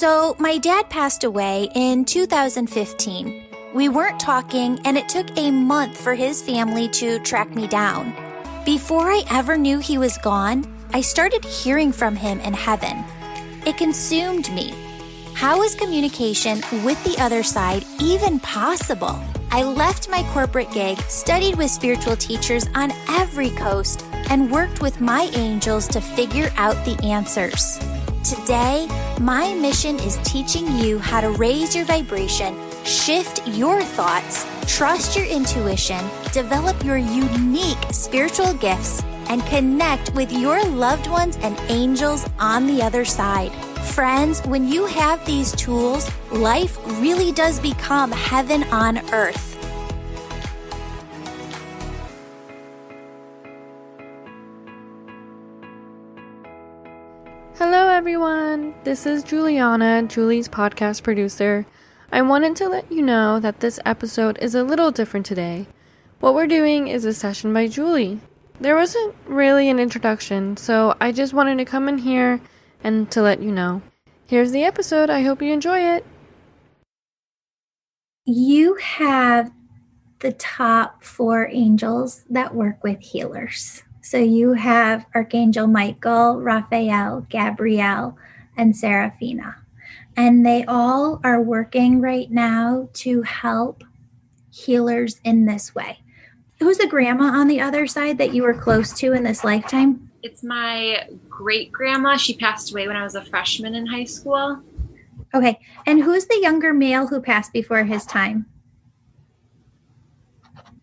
So my dad passed away in 2015. We weren't talking, and it took a month for his family to track me down. Before I ever knew he was gone, I started hearing from him in heaven. It consumed me. How is communication with the other side even possible? I left my corporate gig, studied with spiritual teachers on every coast, and worked with my angels to figure out the answers. Today, my mission is teaching you how to raise your vibration, shift your thoughts, trust your intuition, develop your unique spiritual gifts, and connect with your loved ones and angels on the other side. Friends, when you have these tools, life really does become heaven on earth. Hello everyone, this is Juliana, Julie's podcast producer. I wanted to let you know that this episode is a little different today. What we're doing is a session by Julie. There wasn't really an introduction, so I just wanted to come in here and to let you know. Here's the episode, I hope you enjoy it. You have the top 4 angels that work with healers. So you have Archangel Michael, Raphael, Gabriel, and Seraphina. And they all are working right now to help healers in this way. Who's the grandma on the other side that you were close to in this lifetime? It's my great-grandma. She passed away when I was a freshman in high school. Okay. And who's the younger male who passed before his time?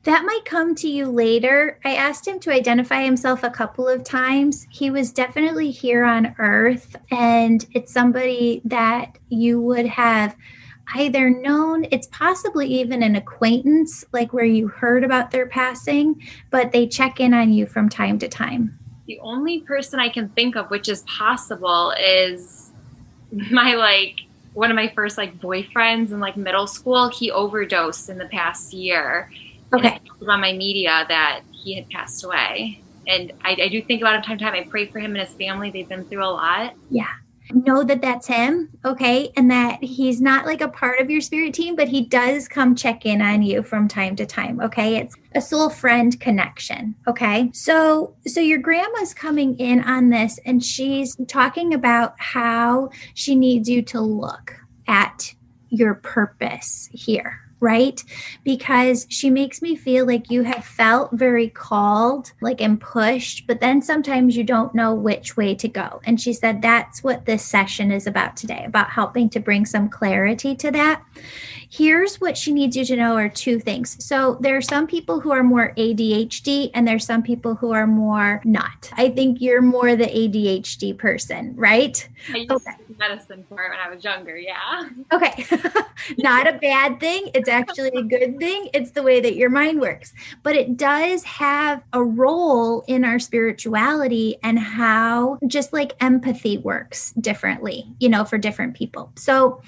That might come to you later. I asked him to identify himself a couple of times. He was definitely here on Earth, and it's somebody that you would have either known, it's possibly even an acquaintance, like where you heard about their passing, but they check in on you from time to time. The only person I can think of which is possible is my one of my first boyfriends in middle school. He overdosed in the past year. Okay. And it was on my media that he had passed away. And I do think about him time to time. I pray for him and his family. They've been through a lot. Yeah. Know that that's him, okay? And that he's not a part of your spirit team, but he does come check in on you from time to time, okay? It's a soul friend connection, okay? So your grandma's coming in on this, and she's talking about how she needs you to look at your purpose here, right? Because she makes me feel like you have felt very called, and pushed, but then sometimes you don't know which way to go. And she said that's what this session is about today, about helping to bring some clarity to that. Here's what she needs you to know are 2 things. So there are some people who are more ADHD, and there's some people who are more not. I think you're more the ADHD person, right? I used medicine for it when I was younger, yeah. Okay. Not a bad thing. It's actually a good thing. It's the way that your mind works. But it does have a role in our spirituality and how just empathy works differently, for different people. So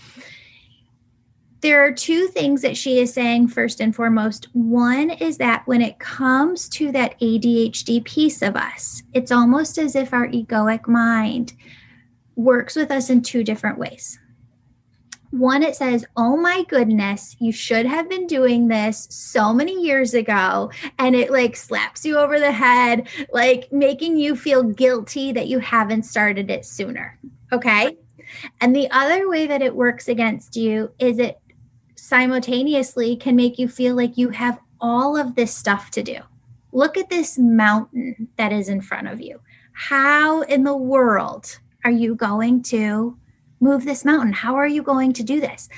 there are 2 things that she is saying first and foremost. One is that when it comes to that ADHD piece of us, it's almost as if our egoic mind works with us in 2 different ways. One, it says, oh my goodness, you should have been doing this so many years ago. And it slaps you over the head, making you feel guilty that you haven't started it sooner. Okay. And the other way that it works against you is it simultaneously can make you feel like you have all of this stuff to do. Look at this mountain that is in front of you. How in the world are you going to move this mountain? How are you going to do this?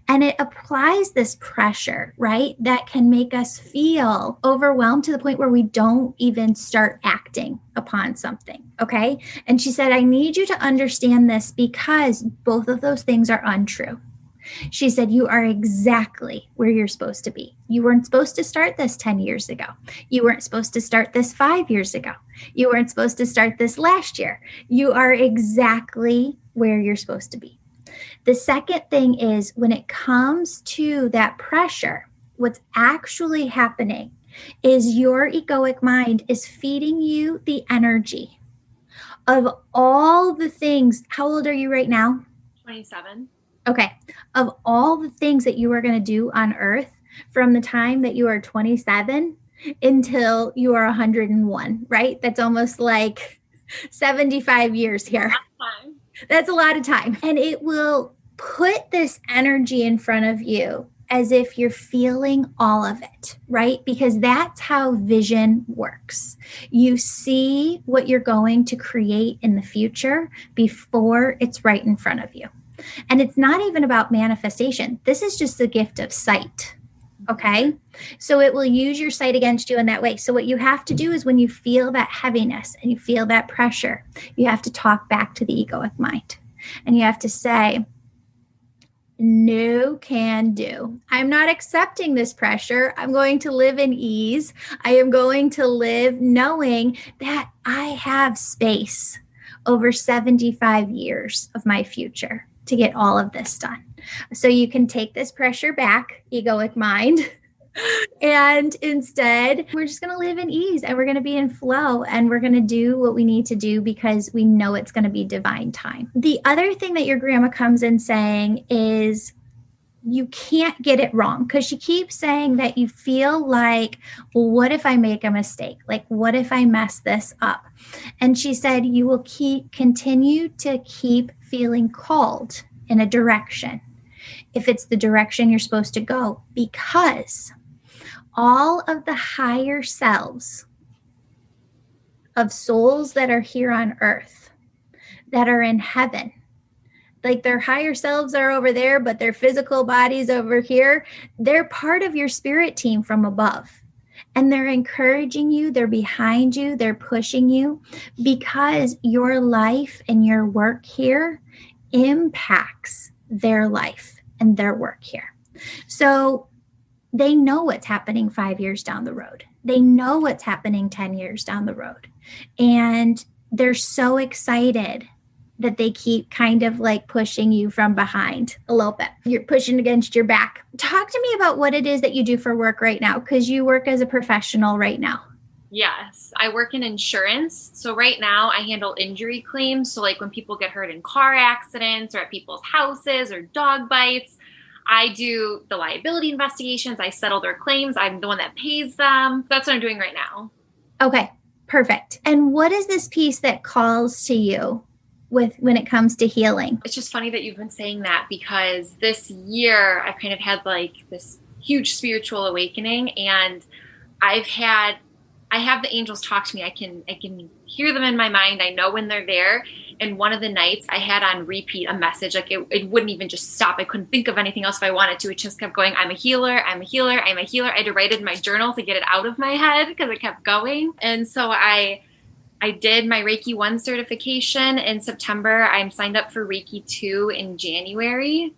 And it applies this pressure, right? That can make us feel overwhelmed to the point where we don't even start acting upon something. Okay. And she said, I need you to understand this because both of those things are untrue. She said, you are exactly where you're supposed to be. You weren't supposed to start this 10 years ago. You weren't supposed to start this 5 years ago. You weren't supposed to start this last year. You are exactly where you're supposed to be. The second thing is when it comes to that pressure, what's actually happening is your egoic mind is feeding you the energy of all the things. How old are you right now? 27. Okay. Of all the things that you are going to do on earth from the time that you are 27 until you are 101, right? That's almost like 75 years here. That's a lot of time. And it will put this energy in front of you as if you're feeling all of it, right? Because that's how vision works. You see what you're going to create in the future before it's right in front of you. And it's not even about manifestation. This is just the gift of sight. Okay. So it will use your sight against you in that way. So what you have to do is when you feel that heaviness and you feel that pressure, you have to talk back to the egoic mind and you have to say, no can do. I'm not accepting this pressure. I'm going to live in ease. I am going to live knowing that I have space over 75 years of my future to get all of this done. So you can take this pressure back, egoic mind, and instead we're just going to live in ease and we're going to be in flow and we're going to do what we need to do because we know it's going to be divine time. The other thing that your grandma comes in saying is you can't get it wrong because she keeps saying that you feel like, well, what if I make a mistake? Like, what if I mess this up? And she said you will continue to keep feeling called in a direction if it's the direction you're supposed to go, because all of the higher selves of souls that are here on earth, that are in heaven, like their higher selves are over there, but their physical bodies over here, they're part of your spirit team from above. And they're encouraging you, they're behind you, they're pushing you because your life and your work here impacts their life and their work here. So they know what's happening 5 years down the road. They know what's happening 10 years down the road. And they're so excited that they keep kind of like pushing you from behind a little bit. You're pushing against your back. Talk to me about what it is that you do for work right now, because you work as a professional right now. Yes, I work in insurance. So right now I handle injury claims. So like when people get hurt in car accidents or at people's houses or dog bites, I do the liability investigations. I settle their claims. I'm the one that pays them. That's what I'm doing right now. Okay, perfect. And what is this piece that calls to you when it comes to healing? It's just funny that you've been saying that because this year I've kind of had like this huge spiritual awakening, and I have the angels talk to me. I can hear them in my mind. I know when they're there. And one of the nights I had on repeat a message, like it wouldn't even just stop. I couldn't think of anything else if I wanted to. It just kept going. I'm a healer. I'm a healer. I'm a healer. I had to write it in my journal to get it out of my head because it kept going. And so I did my Reiki 1 certification in September. I'm signed up for Reiki 2 in January.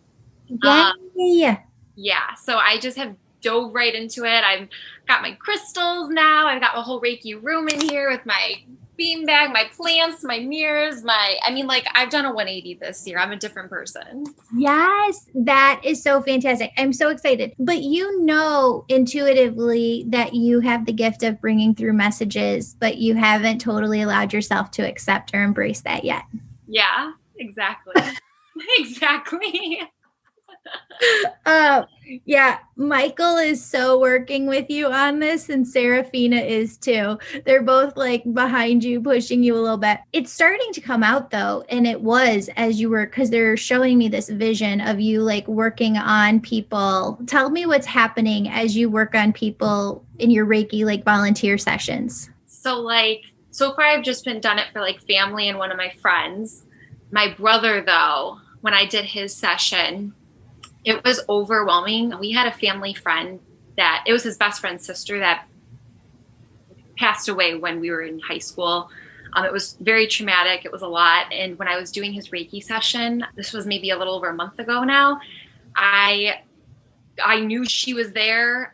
Yeah. So I just have dove right into it. I've got my crystals now. I've got a whole Reiki room in here with my beanbag, my plants, my mirrors, I've done a 180 this year. I'm a different person. Yes, that is so fantastic. I'm so excited. But you know intuitively that you have the gift of bringing through messages, but you haven't totally allowed yourself to accept or embrace that yet. Yeah, exactly. Exactly. Yeah, Michael is so working with you on this, and Serafina is too. They're both like behind you, pushing you a little bit. It's starting to come out though, and it was as you were, because they're showing me this vision of you like working on people. Tell me what's happening as you work on people in your Reiki like volunteer sessions. So far I've just done it for like family and one of my friends. My brother though, when I did his session, it was overwhelming. We had a family friend that it was his best friend's sister that passed away when we were in high school. It was very traumatic. It was a lot. And when I was doing his Reiki session, this was maybe a little over a month ago now, I knew she was there.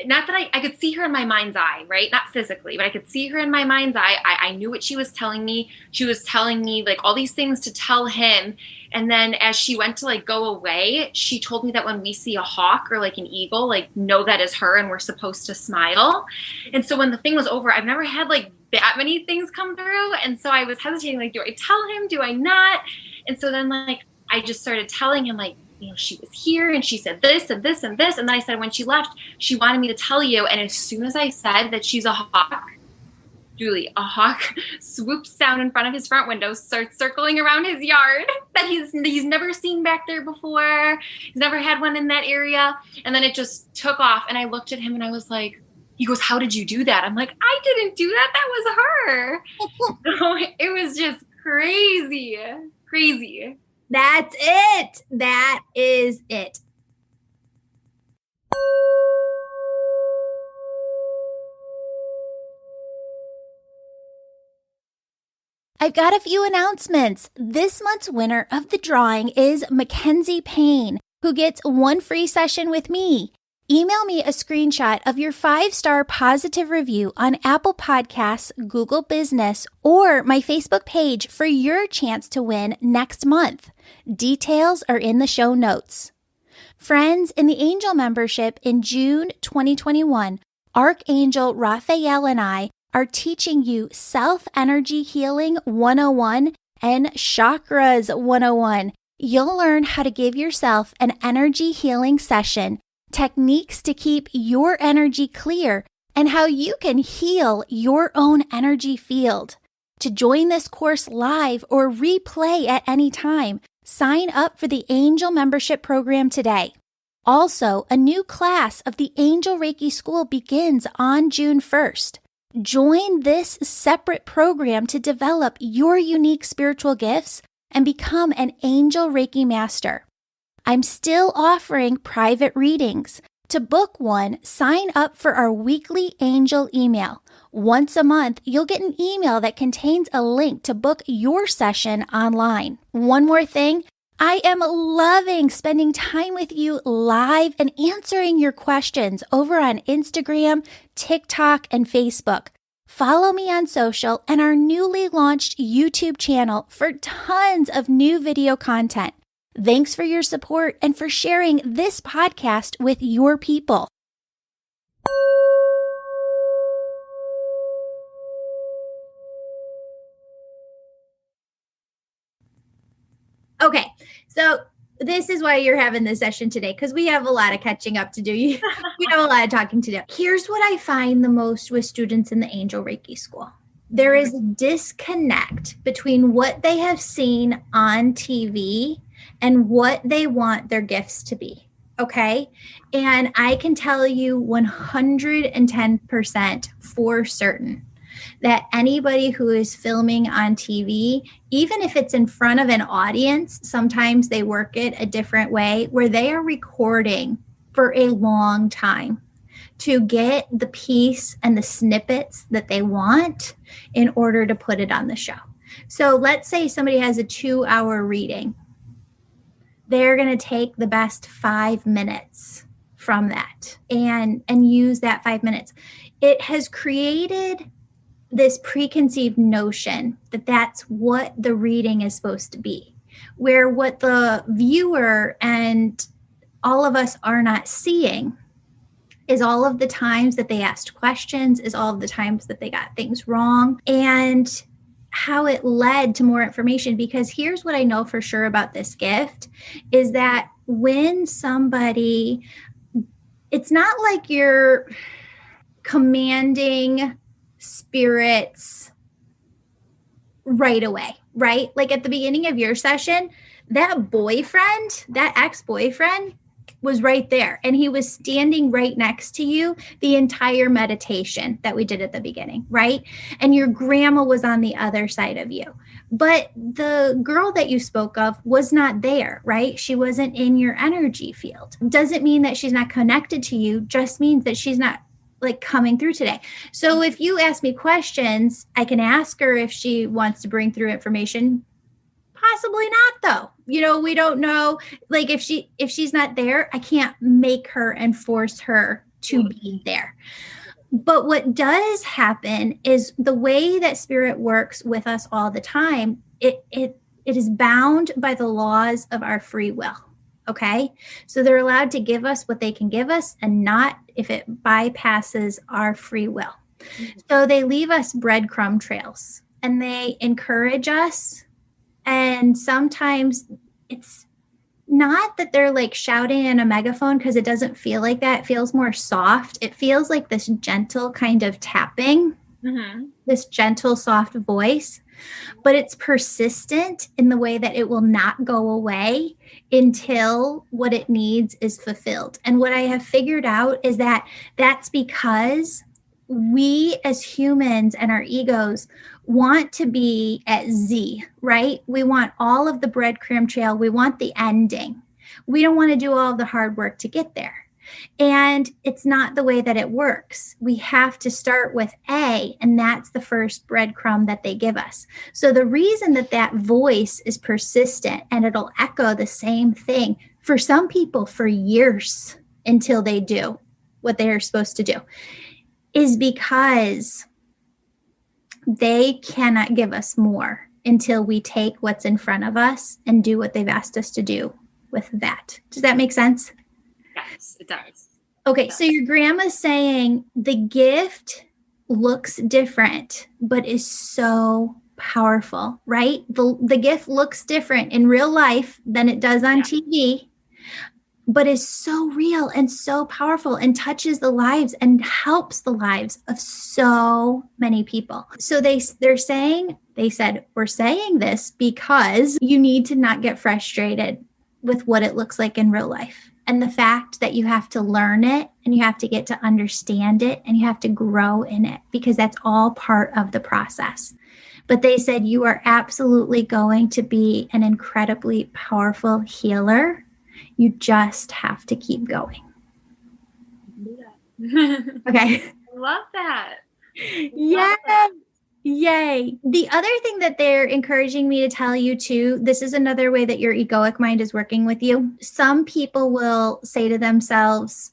Not that I could see her in my mind's eye, right? Not physically, but I could see her in my mind's eye. I knew what she was telling me. She was telling me like all these things to tell him. And then as she went to like go away, she told me that when we see a hawk or like an eagle, like know that is her and we're supposed to smile. And so when the thing was over, I've never had like that many things come through. And so I was hesitating, like, do I tell him? Do I not? And so then like I just started telling him, like, she was here and she said this and this and this. And then I said, when she left, she wanted me to tell you. And as soon as I said that she's a hawk, Julie, a hawk swoops down in front of his front window, starts circling around his yard that he's never seen back there before. He's never had one in that area. And then it just took off. And I looked at him and I was like, he goes, how did you do that? I'm like, I didn't do that. That was her. So it was just crazy. Crazy. That's it. That is it. I've got a few announcements. This month's winner of the drawing is Mackenzie Payne, who gets one free session with me. Email me a screenshot of your 5-star positive review on Apple Podcasts, Google Business, or my Facebook page for your chance to win next month. Details are in the show notes. Friends, in the Angel membership in June 2021, Archangel Raphael and I are teaching you Self-Energy Healing 101 and Chakras 101. You'll learn how to give yourself an energy healing session, techniques to keep your energy clear, and how you can heal your own energy field. To join this course live or replay at any time, sign up for the Angel membership program today. Also, a new class of the Angel Reiki School begins on June 1st. Join this separate program to develop your unique spiritual gifts and become an Angel Reiki Master. I'm still offering private readings. To book one, sign up for our weekly Angel email. Once a month, you'll get an email that contains a link to book your session online. One more thing, I am loving spending time with you live and answering your questions over on Instagram, TikTok, and Facebook. Follow me on social and our newly launched YouTube channel for tons of new video content. Thanks for your support and for sharing this podcast with your people. Okay, so this is why you're having this session today, because we have a lot of catching up to do. We have a lot of talking to do. Here's what I find the most with students in the Angel Reiki School. There is a disconnect between what they have seen on TV and what they want their gifts to be. Okay. And I can tell you 110% for certain that anybody who is filming on TV, even if it's in front of an audience, sometimes they work it a different way where they are recording for a long time to get the piece and the snippets that they want in order to put it on the show. So let's say somebody has a 2-hour reading. They're going to take the best 5 minutes from that and use that 5 minutes. It has created this preconceived notion that that's what the reading is supposed to be, where what the viewer and all of us are not seeing is all of the times that they asked questions, is all of the times that they got things wrong, and how it led to more information. Because here's what I know for sure about this gift is that when somebody, it's not like you're commanding spirits right away, right? Like at the beginning of your session, that boyfriend, that ex-boyfriend was right there. And he was standing right next to you the entire meditation that we did at the beginning, right? And your grandma was on the other side of you. But the girl that you spoke of was not there, right? She wasn't in your energy field. Doesn't mean that she's not connected to you, just means that she's not like coming through today. So if you ask me questions, I can ask her if she wants to bring through information. Possibly not though. We don't know. Like if she's not there, I can't make her and force her to be there. But what does happen is the way that spirit works with us all the time, it is bound by the laws of our free will. Okay. So they're allowed to give us what they can give us and not if it bypasses our free will. Mm-hmm. So they leave us breadcrumb trails and they encourage us. And sometimes it's not that they're like shouting in a megaphone, because it doesn't feel like that. It feels more soft. It feels like this gentle kind of tapping, this gentle, soft voice, but it's persistent in the way that it will not go away until what it needs is fulfilled. And what I have figured out is that that's because we as humans and our egos want to be at Z, right? We want all of the breadcrumb trail. We want the ending. We don't want to do all of the hard work to get there. And it's not the way that it works. We have to start with A, and that's the first breadcrumb that they give us. So the reason that that voice is persistent and it'll echo the same thing for some people for years until they do what they are supposed to do is because they cannot give us more until we take what's in front of us and do what they've asked us to do with that. Does that make sense? Yes, it does. Okay, so your grandma's saying the gift looks different, but is so powerful, right? The gift looks different in real life than it does on TV, but is so real and so powerful and touches the lives and helps the lives of so many people. So they said, we're saying this because you need to not get frustrated with what it looks like in real life. And the fact that you have to learn it and you have to get to understand it and you have to grow in it, because that's all part of the process. But they said you are absolutely going to be an incredibly powerful healer. You just have to keep going. Okay. I love that. Yes. Yay. The other thing that they're encouraging me to tell you too, this is another way that your egoic mind is working with you. Some people will say to themselves,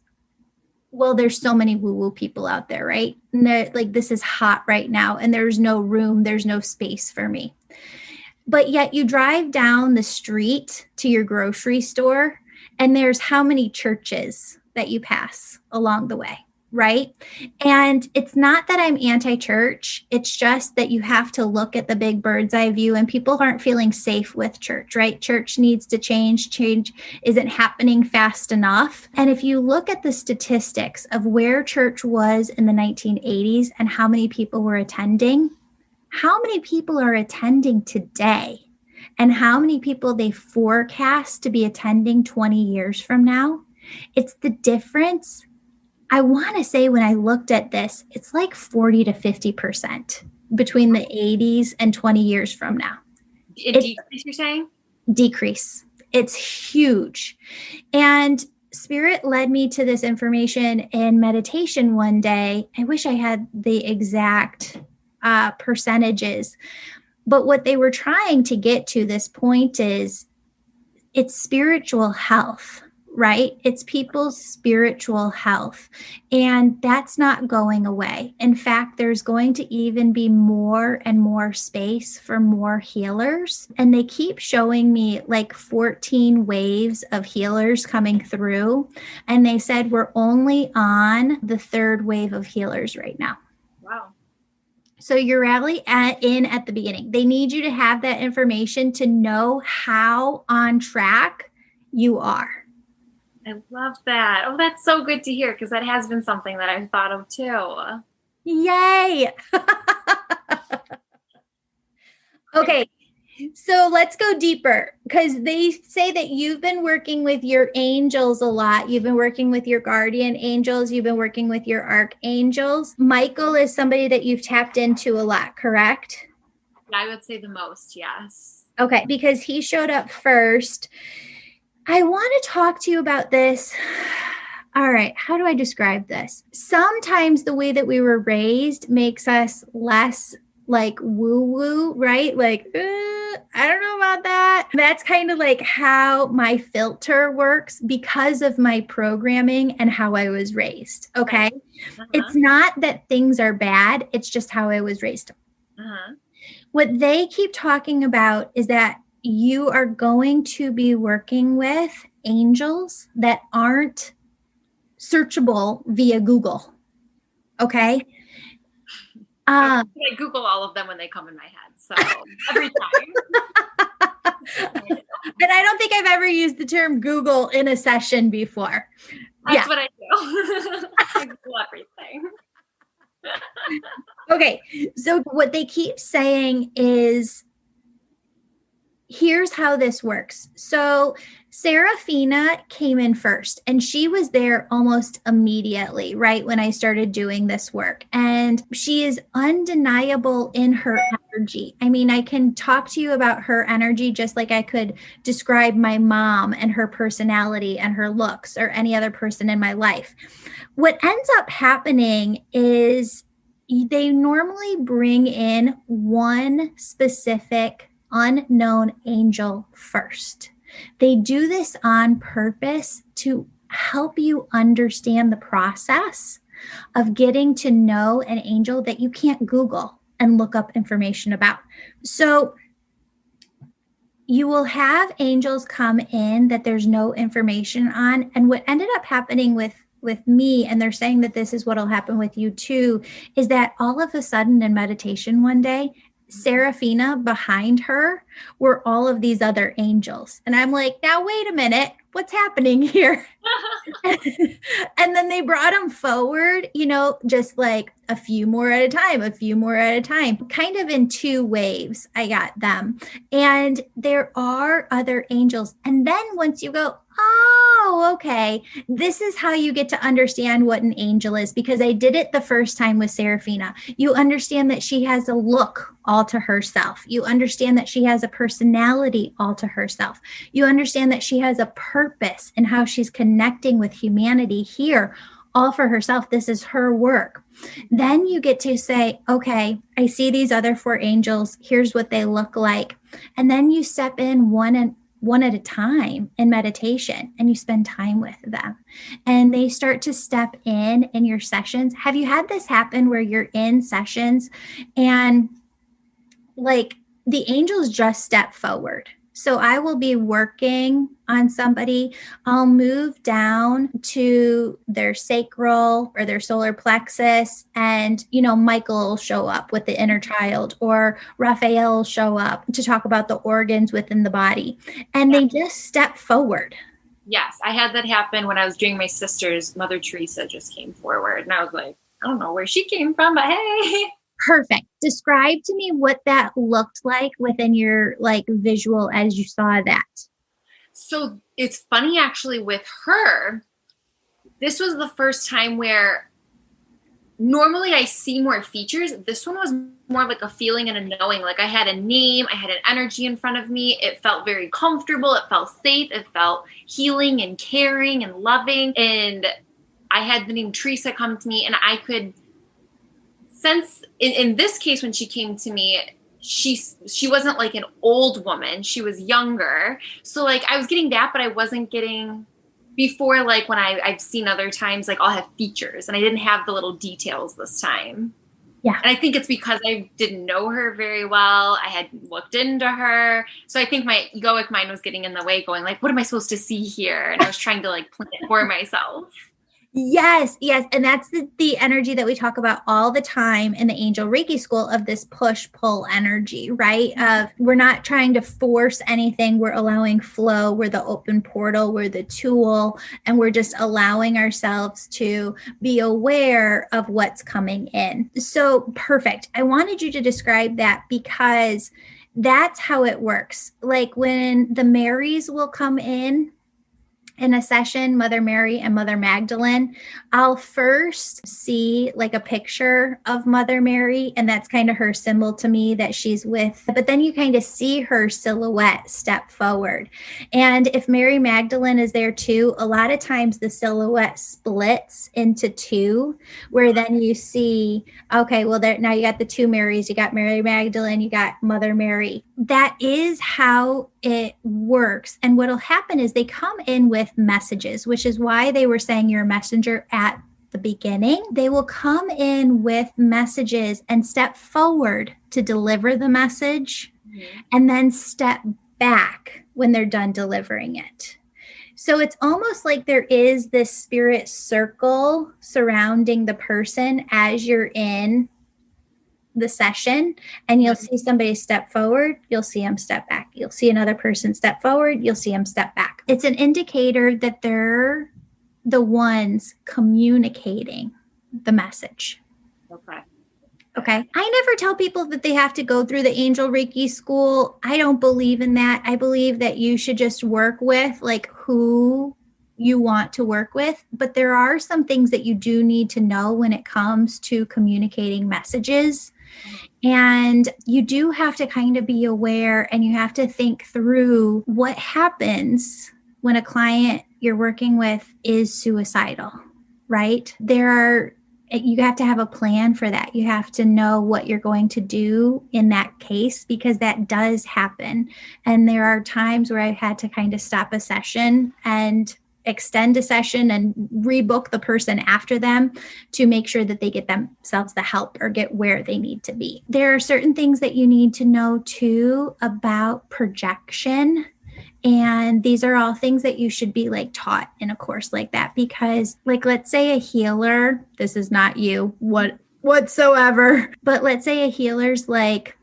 well, there's so many woo-woo people out there, right? And they're like, this is hot right now and there's no room, there's no space for me. But yet you drive down the street to your grocery store and there's how many churches that you pass along the way, right? And it's not that I'm anti-church. It's just that you have to look at the big bird's eye view and people aren't feeling safe with church, right? Church needs to change. Change isn't happening fast enough. And if you look at the statistics of where church was in the 1980s and how many people were attending, how many people are attending today? And how many people they forecast to be attending 20 years from now? It's the difference. I want to say when I looked at this, it's like 40 to 50% between the 80s and 20 years from now. Decrease, you're saying? Decrease. It's huge. And Spirit led me to this information in meditation one day. I wish I had the exact percentages. But what they were trying to get to this point is it's spiritual health, right? It's people's spiritual health. And that's not going away. In fact, there's going to even be more and more space for more healers. And they keep showing me like 14 waves of healers coming through. And they said we're only on the third wave of healers right now. Wow. So you're really at the beginning. They need you to have that information to know how on track you are. I love that. Oh, that's so good to hear, because that has been something that I've thought of too. Yay. Okay. So let's go deeper, because they say that you've been working with your angels a lot. You've been working with your guardian angels. You've been working with your archangels. Michael is somebody that you've tapped into a lot, correct? I would say the most, yes. Okay, because he showed up first. I want to talk to you about this. All right, how do I describe this? Sometimes the way that we were raised makes us less like woo-woo, right? Like, I don't know about that. That's kind of like how my filter works because of my programming and how I was raised, okay? Uh-huh. It's not that things are bad. It's just how I was raised. Uh-huh. What they keep talking about is that you are going to be working with angels that aren't searchable via Google, okay? I Google all of them when they come in my head. So every time. And I don't think I've ever used the term Google in a session before. That's what I do. I Google everything. Okay. So what they keep saying is, here's how this works. So Serafina came in first, and she was there almost immediately, right when I started doing this work. And she is undeniable in her energy. I mean, I can talk to you about her energy just like I could describe my mom and her personality and her looks or any other person in my life. What ends up happening is they normally bring in one specific unknown angel first. They do this on purpose to help you understand the process of getting to know an angel that you can't Google and look up information about. So you will have angels come in that there's no information on. And what ended up happening with me, and they're saying that this is what will happen with you too, is that all of a sudden in meditation one day, Serafina behind her were all of these other angels. And I'm like, now, wait a minute, what's happening here? And then they brought them forward, just like a few more at a time, kind of in two waves. I got them. And there are other angels. And then once you go, oh, okay, this is how you get to understand what an angel is, because I did it the first time with Serafina. You understand that she has a look all to herself. You understand that she has a personality all to herself. You understand that she has a purpose and how she's connecting with humanity here, all for herself. This is her work. Then you get to say, okay, I see these other four angels. Here's what they look like. And then you step in one at a time in meditation, and you spend time with them, and they start to step in your sessions. Have you had this happen where you're in sessions and like the angels just step forward? So I will be working on somebody. I'll move down to their sacral or their solar plexus, and, Michael will show up with the inner child, or Raphael will show up to talk about the organs within the body. And they just step forward. Yes, I had that happen when I was doing my sister's. Mother Teresa just came forward, and I was like, I don't know where she came from, but hey. Perfect. Describe to me what that looked like within your visual as you saw that. So it's funny actually with her, this was the first time where normally I see more features. This one was more like a feeling and a knowing. Like I had a name, I had an energy in front of me. It felt very comfortable. It felt safe. It felt healing and caring and loving. And I had the name Teresa come to me, and I could sense in this case, when she came to me, she wasn't like an old woman. She was younger. So like I was getting that, but I wasn't getting before, like when I've seen other times, like I'll have features, and I didn't have the little details this time. Yeah. And I think it's because I didn't know her very well. I had looked into her. So I think my egoic mind was getting in the way, going like, what am I supposed to see here? And I was trying to like plan it for myself. Yes. And that's the energy that we talk about all the time in the Angel Reiki school, of this push-pull energy, right? We're not trying to force anything. We're allowing flow. We're the open portal. We're the tool. And we're just allowing ourselves to be aware of what's coming in. So perfect. I wanted you to describe that, because that's how it works. Like when the Marys will come in a session, Mother Mary and Mother Magdalene, I'll first see like a picture of Mother Mary, and that's kind of her symbol to me that she's with. But then you kind of see her silhouette step forward. And if Mary Magdalene is there too, a lot of times the silhouette splits into two, where then you see, okay, well, now you got the two Marys, you got Mary Magdalene, you got Mother Mary. That is how it works. And what'll happen is they come in with messages, which is why they were saying you're a messenger at the beginning. They will come in with messages and step forward to deliver the message, and then step back when they're done delivering it. So it's almost like there is this spirit circle surrounding the person as you're in the session, and you'll see somebody step forward, you'll see them step back. You'll see another person step forward, you'll see them step back. It's an indicator that they're the ones communicating the message. Okay. I never tell people that they have to go through the Angel Reiki school. I don't believe in that. I believe that you should just work with like who you want to work with. But there are some things that you do need to know when it comes to communicating messages. And you do have to kind of be aware, and you have to think through what happens when a client you're working with is suicidal, right? You have to have a plan for that. You have to know what you're going to do in that case, because that does happen. And there are times where I've had to kind of stop a session and extend a session and rebook the person after them to make sure that they get themselves the help or get where they need to be. There are certain things that you need to know too about projection. And these are all things that you should be like taught in a course like that, because like, let's say a healer, this is not you whatsoever, but let's say a healer's like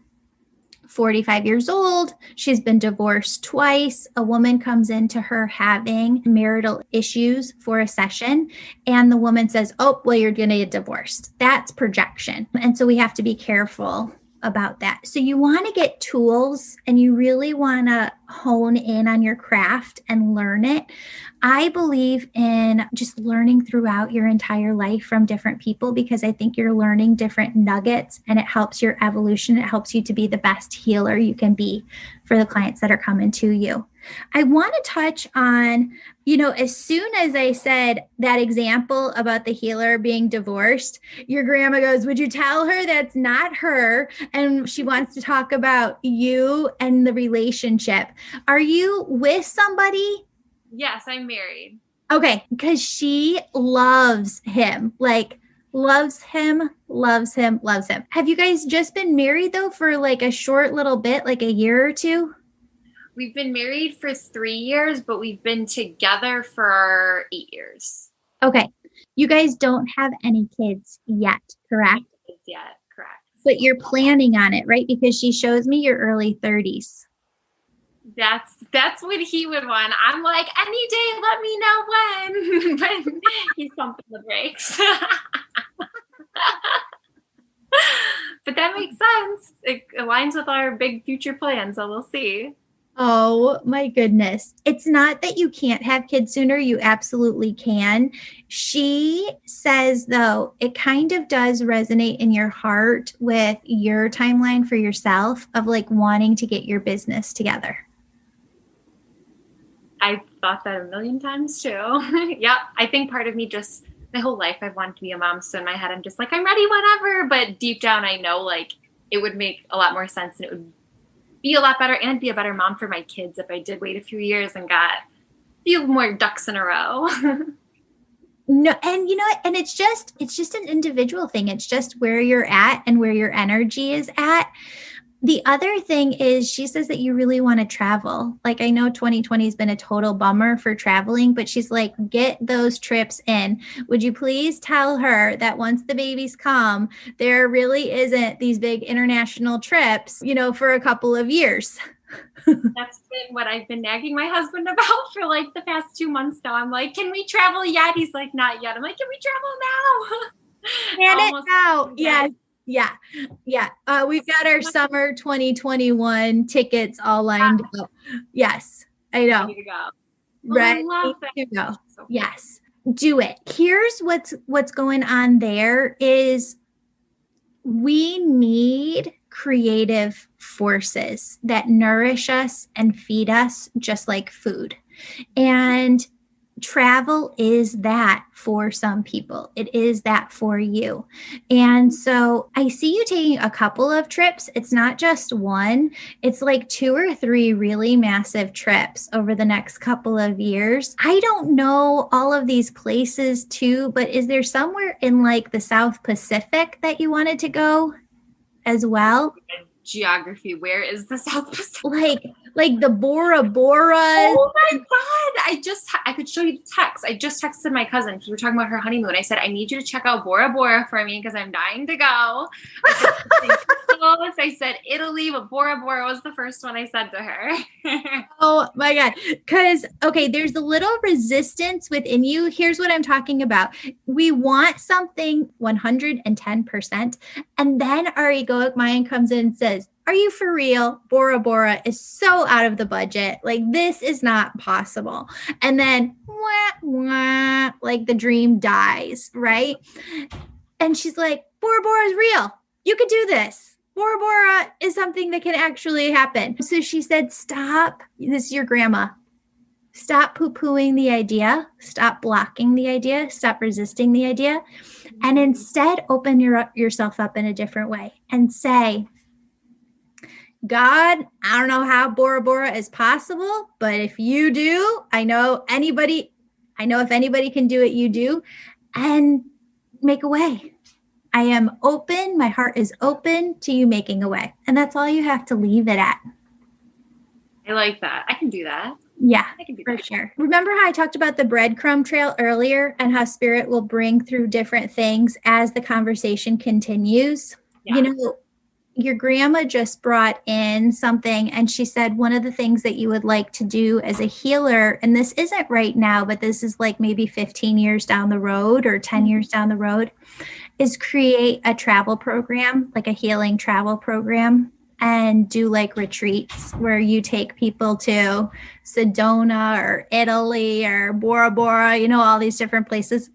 45 years old. She's been divorced twice. A woman comes into her having marital issues for a session, and the woman says, oh, well, you're going to get divorced. That's projection. And so we have to be careful about that. So you want to get tools, and you really want to hone in on your craft and learn it. I believe in just learning throughout your entire life from different people, because I think you're learning different nuggets, and it helps your evolution. It helps you to be the best healer you can be for the clients that are coming to you. I want to touch on, as soon as I said that example about the healer being divorced, your grandma goes, would you tell her that's not her? And she wants to talk about you and the relationship. Are you with somebody? Yes, I'm married. Okay, because she loves him, loves him. Have you guys just been married though for like a short little bit, like a year or two? We've been married for 3 years, but we've been together for 8 years. Okay. You guys don't have any kids yet, correct? Yet, correct. But you're planning on it, right? Because she shows me your early 30s. That's what he would want. I'm like, any day, let me know when. But he's pumping the brakes. But that makes sense. It aligns with our big future plans, so we'll see. Oh my goodness. It's not that you can't have kids sooner. You absolutely can. She says, though, it kind of does resonate in your heart with your timeline for yourself of like wanting to get your business together. I've thought that a million times too. Yeah. I think part of me just my whole life I've wanted to be a mom. So in my head, I'm just like, I'm ready whenever. But deep down, I know like it would make a lot more sense, and it would be a lot better and be a better mom for my kids if I did wait a few years and got a few more ducks in a row. No, and and it's just an individual thing. It's just where you're at and where your energy is at. The other thing is she says that you really want to travel. Like, I know 2020 has been a total bummer for traveling, but she's like, get those trips in. Would you please tell her that once the babies come, there really isn't these big international trips, for a couple of years. That's been what I've been nagging my husband about for like the past 2 months now. I'm like, can we travel yet? He's like, not yet. I'm like, can we travel now? Can it now? Yes. Yeah. We've got our summer 2021 tickets all lined up. Yes, I know. Ready to go. Ready to go. Yes, do it. Here's what's going on there is we need creative forces that nourish us and feed us just like food. And travel is that for some people. It is that for you. And so I see you taking a couple of trips. It's not just one. It's like 2 or 3 really massive trips over the next couple of years. I don't know all of these places too, but is there somewhere in like the South Pacific that you wanted to go as well? Geography. Where is the South Pacific? Like the Bora Bora. Oh my God. I could show you the text. I just texted my cousin because we were talking about her honeymoon. I said, I need you to check out Bora Bora for me because I'm dying to go. I said, I said Italy, but Bora Bora was the first one I said to her. Oh my God. Because, okay, there's a little resistance within you. Here's what I'm talking about. We want something 110%. And then our egoic mind comes in and says, are you for real? Bora Bora is so out of the budget. Like, this is not possible. And then, wah, wah, like the dream dies, right? And she's like, Bora Bora is real. You could do this. Bora Bora is something that can actually happen. So she said, stop. This is your grandma. Stop poo-pooing the idea. Stop blocking the idea. Stop resisting the idea. And instead, open yourself up in a different way and say, God, I don't know how Bora Bora is possible, but if you do, I know if anybody can do it, you do, and make a way. I am open. My heart is open to you making a way. And that's all you have to leave it at. I like that. I can do that. Yeah, I can do for that. sure. Remember how I talked about the breadcrumb trail earlier and how spirit will bring through different things as the conversation continues? Yeah. You know, your grandma just brought in something and she said one of the things that you would like to do as a healer, and this isn't right now, but this is like maybe 15 years down the road or 10 years down the road, is create a travel program, like a healing travel program, and do like retreats where you take people to Sedona or Italy or Bora Bora, you know, all these different places.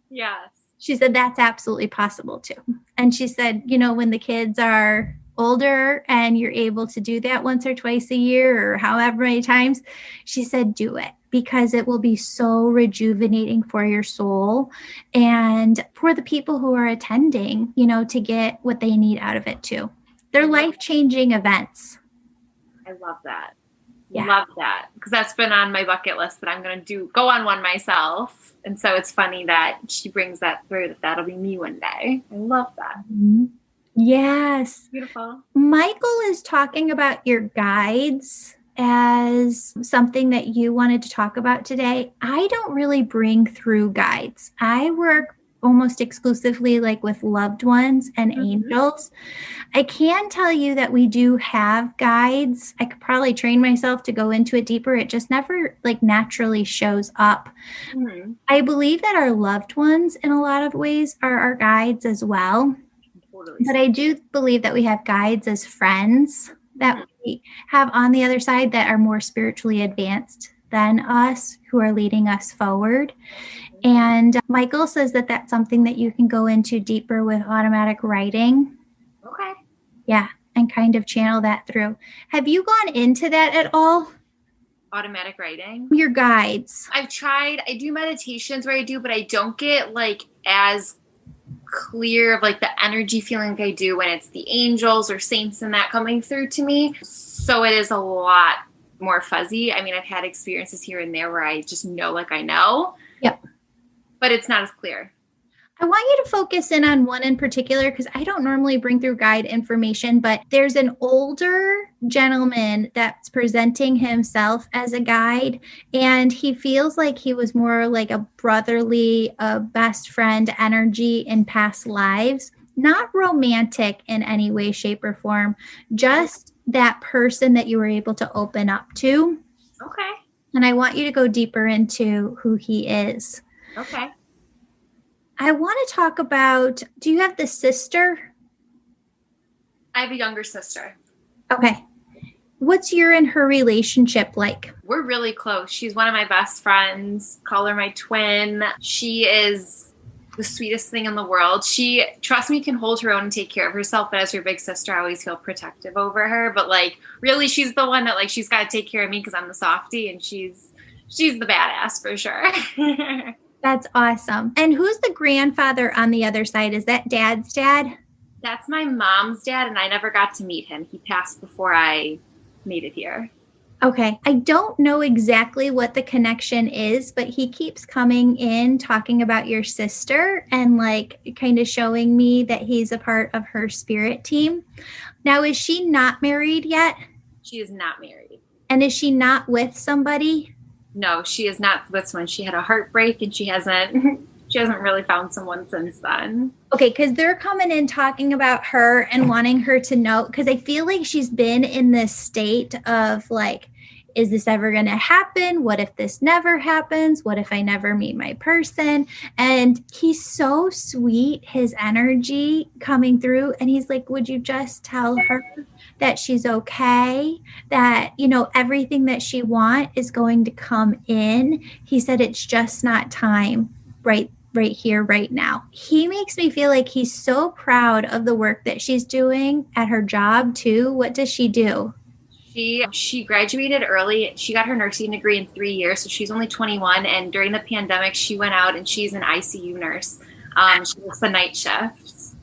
Yes. She said that's absolutely possible too. And she said, you know, when the kids are older and you're able to do that once or twice a year or however many times, she said, do it, because it will be so rejuvenating for your soul and for the people who are attending, you know, to get what they need out of it too. They're life-changing events. I love that. Yeah. Love that. Because that's been on my bucket list that I'm going to go on one myself. And so it's funny that she brings that through, that'll be me one day. I love that. Mm-hmm. Yes. Beautiful. Michael is talking about your guides as something that you wanted to talk about today. I don't really bring through guides. I work almost exclusively like with loved ones and angels. I can tell you that we do have guides. I could probably train myself to go into it deeper. It just never like naturally shows up. Mm-hmm. I believe that our loved ones in a lot of ways are our guides as well. Totally. But I do believe that we have guides as friends that we have on the other side that are more spiritually advanced than us, who are leading us forward. And Michael says that that's something that you can go into deeper with automatic writing. Okay. Yeah, and kind of channel that through. Have you gone into that at all? Automatic writing? Your guides. I've tried. I do meditations where I do, but I don't get like as clear of like the energy feeling like I do when it's the angels or saints and that coming through to me. So it is a lot more fuzzy. I mean, I've had experiences here and there where I just know like I know. Yep. But it's not as clear. I want you to focus in on one in particular because I don't normally bring through guide information, but there's an older gentleman that's presenting himself as a guide, and he feels like he was more like a brotherly, a best friend energy in past lives, not romantic in any way, shape, or form, just that person that you were able to open up to. Okay. And I want you to go deeper into who he is. Okay. I want to talk about, do you have the sister? I have a younger sister. Okay. What's your and her relationship like? We're really close. She's one of my best friends. Call her my twin. She is the sweetest thing in the world. She, trust me, can hold her own and take care of herself. But as her big sister, I always feel protective over her. But like, really, she's the one that like, she's got to take care of me because I'm the softie, and she's the badass for sure. That's awesome. And who's the grandfather on the other side? Is that dad's dad? That's my mom's dad, and I never got to meet him. He passed before I made it here. Okay. I don't know exactly what the connection is, but he keeps coming in talking about your sister and like kind of showing me that he's a part of her spirit team. Now, is she not married yet? She is not married. And is she not with somebody? No, she is not with someone. She had a heartbreak, and she hasn't she hasn't really found someone since then. Okay, because they're coming in talking about her and wanting her to know, because I feel like she's been in this state of like, is this ever going to happen? What if this never happens? What if I never meet my person? And he's so sweet, his energy coming through. And he's like, would you just tell her that she's okay, that, you know, everything that she wants is going to come in. He said, it's just not time right here, right now. He makes me feel like he's so proud of the work that she's doing at her job too. What does she do? She graduated early. She got her nursing degree in 3 years, so she's only 21. And during the pandemic, she went out and she's an ICU nurse. She works the night shifts.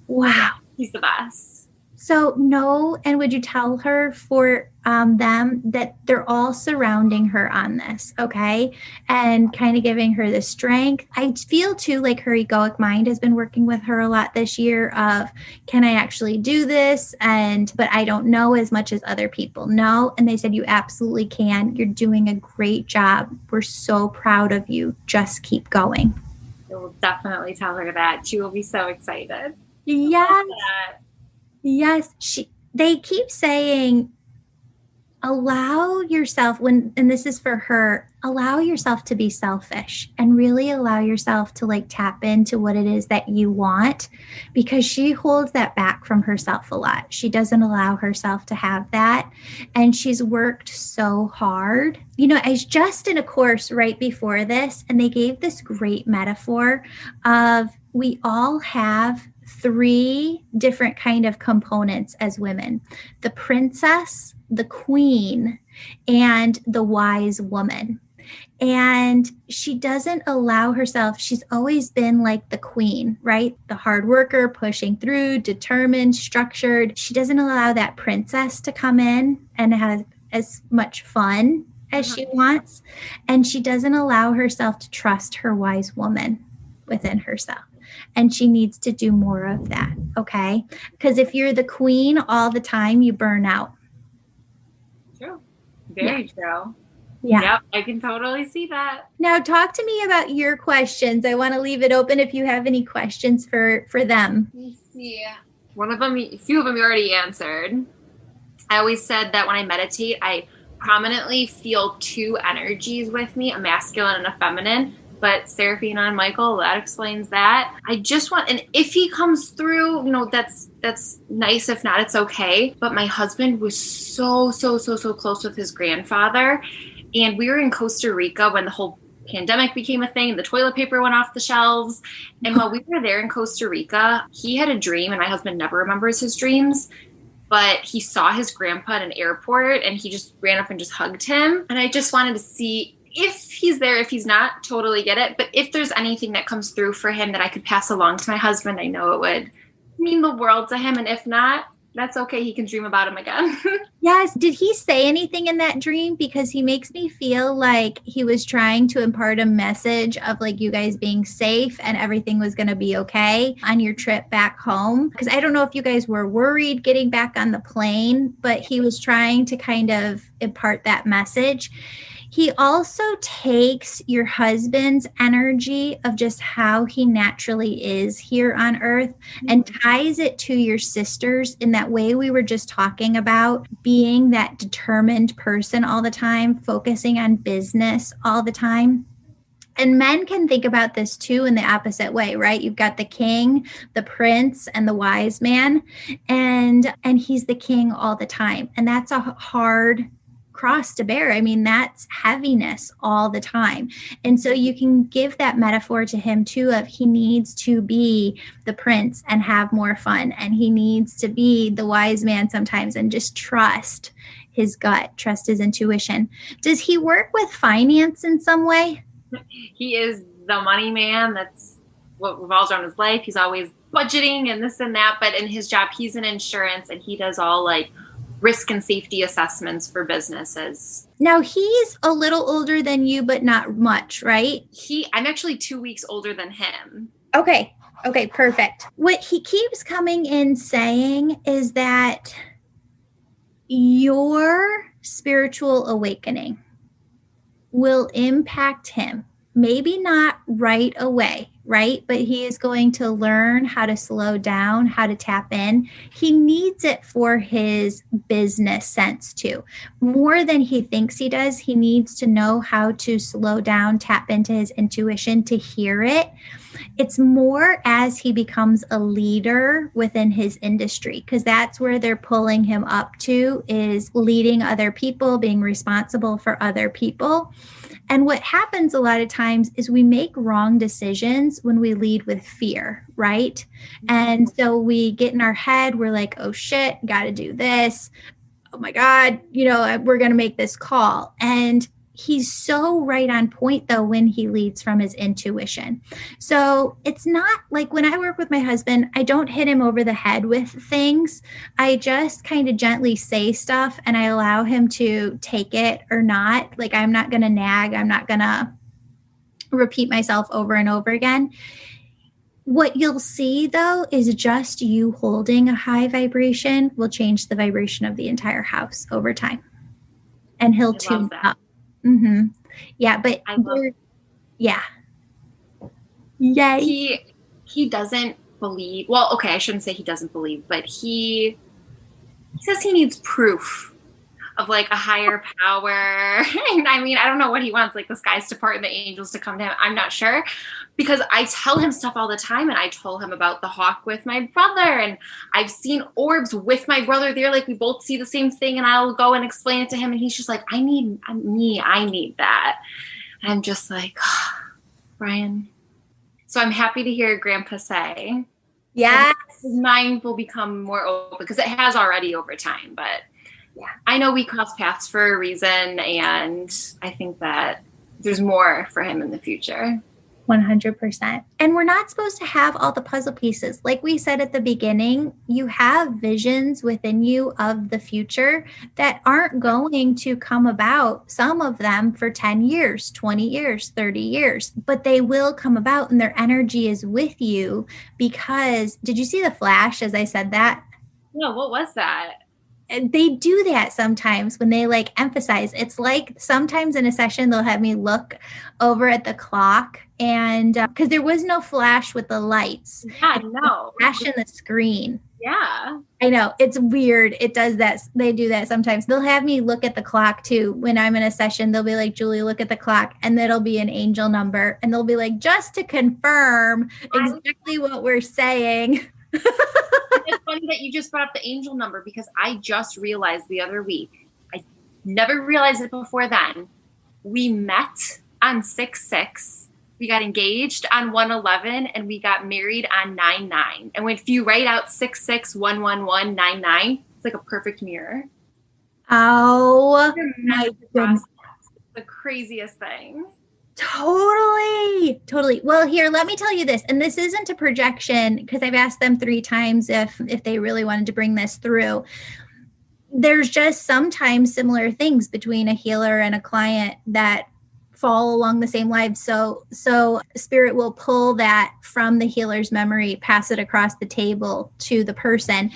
Wow. She's the best. So no, and would you tell her for them that they're all surrounding her on this, okay? And kind of giving her the strength. I feel too like her egoic mind has been working with her a lot this year of, can I actually do this? But I don't know as much as other people know. And they said, you absolutely can. You're doing a great job. We're so proud of you. Just keep going. I will definitely tell her that. She will be so excited. Yes. Yes, they keep saying, allow yourself and this is for her, allow yourself to be selfish and really allow yourself to like tap into what it is that you want, because she holds that back from herself a lot. She doesn't allow herself to have that. And she's worked so hard. You know, I was just in a course right before this, and they gave this great metaphor of we all have 3 different kind of components as women: the princess, the queen, and the wise woman. And she doesn't allow herself, she's always been like the queen, right? The hard worker, pushing through, determined, structured. She doesn't allow that princess to come in and have as much fun as she wants. And she doesn't allow herself to trust her wise woman within herself. And she needs to do more of that, okay? Because if you're the queen all the time, you burn out. True. Very true. Yeah. Yep, I can totally see that. Now talk to me about your questions. I want to leave it open if you have any questions for them. Let me see. A few of them you already answered. I always said that when I meditate, I prominently feel 2 energies with me, a masculine and a feminine. But Seraphina and Michael, that explains that. I just want, and if he comes through, you know, that's nice. If not, it's okay. But my husband was so close with his grandfather. And we were in Costa Rica when the whole pandemic became a thing and the toilet paper went off the shelves. And while we were there in Costa Rica, he had a dream, and my husband never remembers his dreams. But he saw his grandpa at an airport and he just ran up and just hugged him. And I just wanted to see if he's there, if he's not, totally get it. But if there's anything that comes through for him that I could pass along to my husband, I know it would mean the world to him. And if not, that's okay. He can dream about him again. Yes. Did he say anything in that dream? Because he makes me feel like he was trying to impart a message of like you guys being safe and everything was going to be okay on your trip back home. Because I don't know if you guys were worried getting back on the plane, but he was trying to kind of impart that message. He also takes your husband's energy of just how he naturally is here on earth and ties it to your sisters in that way we were just talking about, being that determined person all the time, focusing on business all the time. And men can think about this too in the opposite way, right? You've got the king, the prince, and the wise man, and he's the king all the time. And that's a hard cross to bear. I mean, that's heaviness all the time. And so you can give that metaphor to him too of he needs to be the prince and have more fun. And he needs to be the wise man sometimes and just trust his gut, trust his intuition. Does he work with finance in some way? He is the money man. That's what revolves around his life. He's always budgeting and this and that. But in his job, he's in insurance and he does all like risk and safety assessments for businesses. Now he's a little older than you, but not much, right? I'm actually 2 weeks older than him. Okay, perfect. What he keeps coming in saying is that your spiritual awakening will impact him. Maybe not right away, right? But he is going to learn how to slow down, how to tap in. He needs it for his business sense too. More than he thinks he does, he needs to know how to slow down, tap into his intuition to hear it. It's more as he becomes a leader within his industry, because that's where they're pulling him up to, is leading other people, being responsible for other people. And what happens a lot of times is we make wrong decisions when we lead with fear, right? And so we get in our head, we're like, oh shit, got to do this. Oh my God, we're going to make this call. And he's so right on point though when he leads from his intuition. So it's not like when I work with my husband, I don't hit him over the head with things. I just kind of gently say stuff and I allow him to take it or not. Like, I'm not going to nag. I'm not going to repeat myself over and over again. What you'll see though is just you holding a high vibration will change the vibration of the entire house over time. And he'll tune up. Mm-hmm. Yeah, but yeah. He doesn't believe. Well, okay, I shouldn't say he doesn't believe, but he says he needs proof of like a higher power. And I mean, I don't know what he wants, like the skies to part and the angels to come down. I'm not sure, because I tell him stuff all the time, and I told him about the hawk with my brother, and I've seen orbs with my brother there. Like, we both see the same thing, and I'll go and explain it to him, and he's just like, I need that. And I'm just like, oh, Brian. So I'm happy to hear Grandpa say, yes, his mind will become more open, because it has already over time. But yeah, I know we cross paths for a reason, and I think that there's more for him in the future. 100%. And we're not supposed to have all the puzzle pieces. Like we said at the beginning, you have visions within you of the future that aren't going to come about, some of them for 10 years, 20 years, 30 years, but they will come about, and their energy is with you. Because did you see the flash as I said that? No, what was that? They do that sometimes when they like emphasize. It's like sometimes in a session, they'll have me look over at the clock, and because there was no flash with the lights. Yeah, no. Flash in the screen. Yeah. I know. It's weird. It does that. They do that sometimes. They'll have me look at the clock too. When I'm in a session, they'll be like, Julie, look at the clock. And it'll be an angel number. And they'll be like, just to confirm exactly what we're saying. It's funny that you just brought up the angel number, because I just realized the other week, I never realized it before then, we met on 6/6, we got engaged on 1/11, and we got married on 9/9. And if you write out 6/6/111/99, it's like a perfect mirror. Oh my goodness. The craziest thing. Totally. Well, here, let me tell you this, and this isn't a projection, because I've asked them 3 times if they really wanted to bring this through. There's just sometimes similar things between a healer and a client that fall along the same lines. So spirit will pull that from the healer's memory, pass it across the table to the person.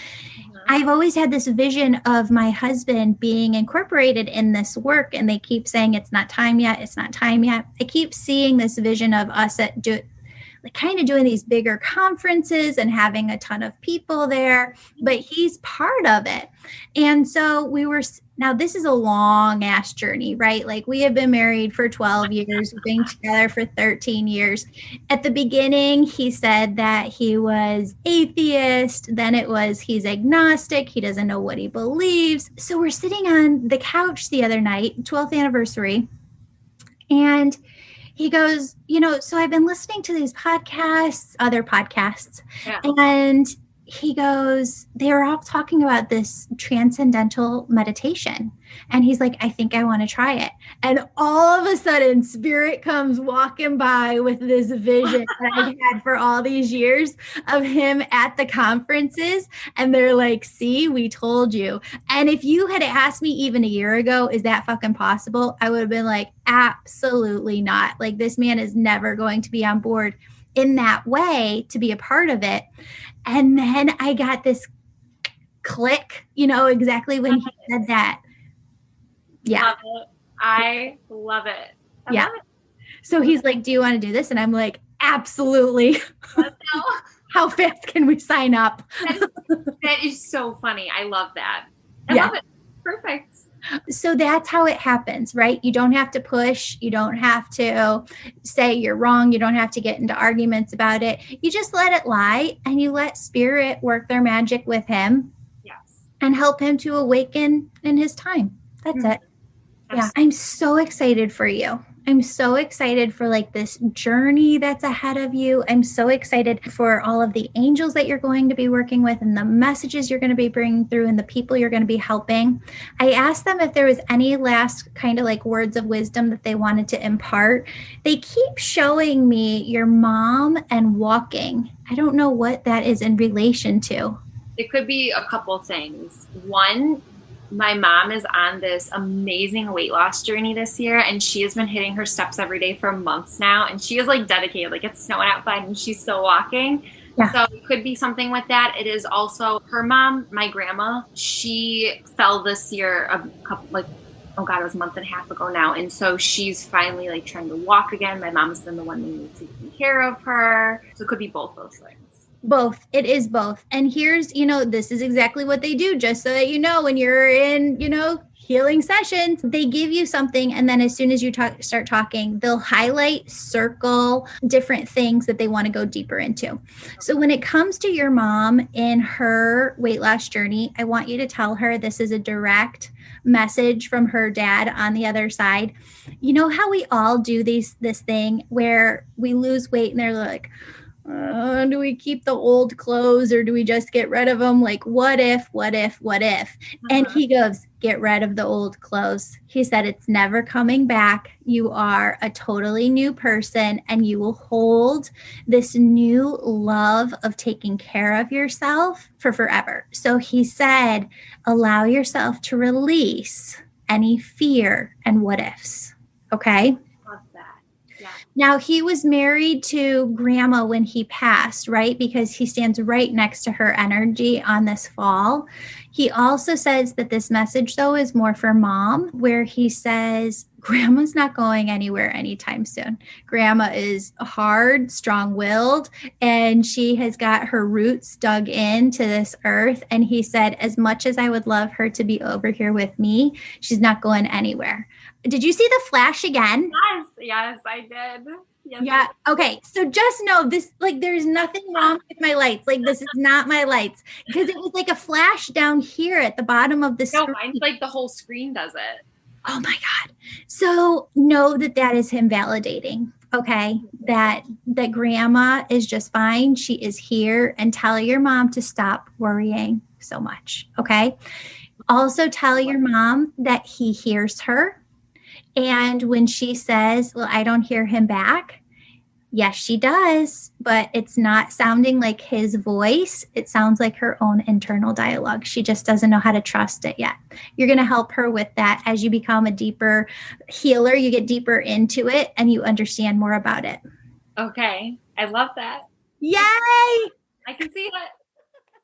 I've always had this vision of my husband being incorporated in this work, and they keep saying it's not time yet. It's not time yet. I keep seeing this vision of us kind of doing these bigger conferences and having a ton of people there, but he's part of it. And so now this is a long ass journey, right? Like, we have been married for 12 years, we've been together for 13 years. At the beginning, he said that he was atheist. Then it was, he's agnostic. He doesn't know what he believes. So we're sitting on the couch the other night, 12th anniversary. And he goes, so I've been listening to these podcasts, other podcasts, and he goes, they were all talking about this transcendental meditation. And he's like, I think I want to try it. And all of a sudden, spirit comes walking by with this vision that I've had for all these years of him at the conferences. And they're like, see, we told you. And if you had asked me even a year ago, is that fucking possible? I would have been like, absolutely not. Like, this man is never going to be on board in that way to be a part of it. And then I got this click, exactly when he said that. Yeah. I love it. Love it. So he's like, do you want to do this? And I'm like, Absolutely. How fast can we sign up? That is so funny. I love that. I Yeah. love it. Perfect. So that's how it happens, right? You don't have to push. You don't have to say you're wrong. You don't have to get into arguments about it. You just let it lie and you let spirit work their magic with him. Yes. And help him to awaken in his time. That's it. Yeah. I'm so excited for you. I'm so excited for like this journey that's ahead of you. I'm so excited for all of the angels that you're going to be working with and the messages you're going to be bringing through and the people you're going to be helping. I asked them if there was any last kind of like words of wisdom that they wanted to impart. They keep showing me your mom and walking. I don't know what that is in relation to. It could be a couple things. One, my mom is on this amazing weight loss journey this year, and she has been hitting her steps every day for months now, and she is like dedicated. Like, it's snowing outside and she's still walking. Yeah. So it could be something with that. It is also her mom, my grandma. She fell this year a couple, it was a month and a half ago now. And so she's finally like trying to walk again. My mom's been the one who's taking care of her. So it could be both those things. Both. It is both. And here's, this is exactly what they do, just so that you know, when you're in, healing sessions, they give you something. And then as soon as you start talking, they'll highlight, circle different things that they want to go deeper into. So when it comes to your mom in her weight loss journey, I want you to tell her this is a direct message from her dad on the other side. You know how we all do this thing where we lose weight and they're like, do we keep the old clothes or do we just get rid of them? Like, what if? And he goes, get rid of the old clothes. He said, it's never coming back. You are a totally new person and you will hold this new love of taking care of yourself for forever. So he said, allow yourself to release any fear and what ifs. Okay. Now, he was married to grandma when he passed, right? Because he stands right next to her energy on this fall. He also says that this message, though, is more for mom, where he says, grandma's not going anywhere anytime soon. Grandma is hard, strong-willed, and she has got her roots dug into this earth. And he said, as much as I would love her to be over here with me, she's not going anywhere. Did you see the flash again? Yes, I did. Yes, yeah. Okay. So just know this, like, there's nothing wrong with my lights. Like, this is not my lights because it was like a flash down here at the bottom of the screen. No, mine's like the whole screen does it. Oh my God. So know that is him validating. Okay. That grandma is just fine. She is here, and tell your mom to stop worrying so much. Okay. Also tell your mom that he hears her. And when she says, well, I don't hear him back. Yes, she does, but it's not sounding like his voice. It sounds like her own internal dialogue. She just doesn't know how to trust it yet. You're going to help her with that as you become a deeper healer. You get deeper into it and you understand more about it. Okay. I love that. Yay! I can see it.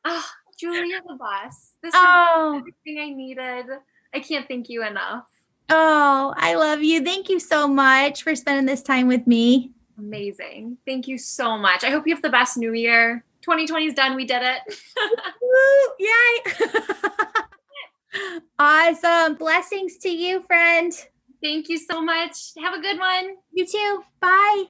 Oh, Julie, you're the boss. This is everything I needed. I can't thank you enough. Oh, I love you. Thank you so much for spending this time with me. Amazing. Thank you so much. I hope you have the best new year. 2020 is done. We did it. Yay. Awesome. Blessings to you, friend. Thank you so much. Have a good one. You too. Bye.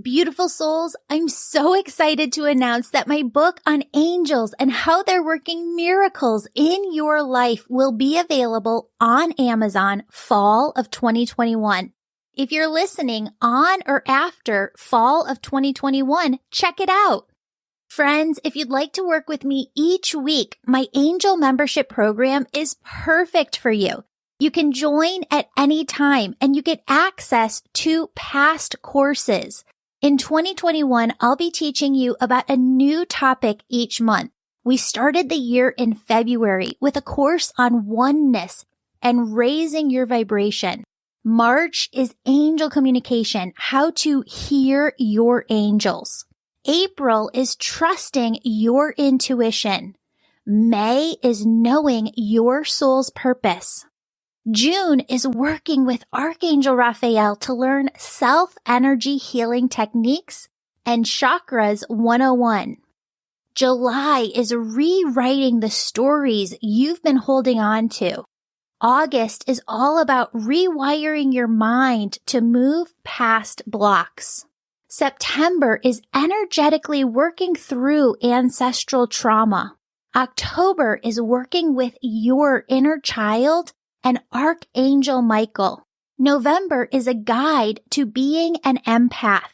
Beautiful souls, I'm so excited to announce that my book on angels and how they're working miracles in your life will be available on Amazon fall of 2021. If you're listening on or after fall of 2021, check it out. Friends, if you'd like to work with me each week, my angel membership program is perfect for you. You can join at any time and you get access to past courses. In 2021, I'll be teaching you about a new topic each month. We started the year in February with a course on oneness and raising your vibration. March is angel communication, how to hear your angels. April is trusting your intuition. May is knowing your soul's purpose. June is working with Archangel Raphael to learn self-energy healing techniques and Chakras 101. July is rewriting the stories you've been holding on to. August is all about rewiring your mind to move past blocks. September is energetically working through ancestral trauma. October is working with your inner child and Archangel Michael. November is a guide to being an empath.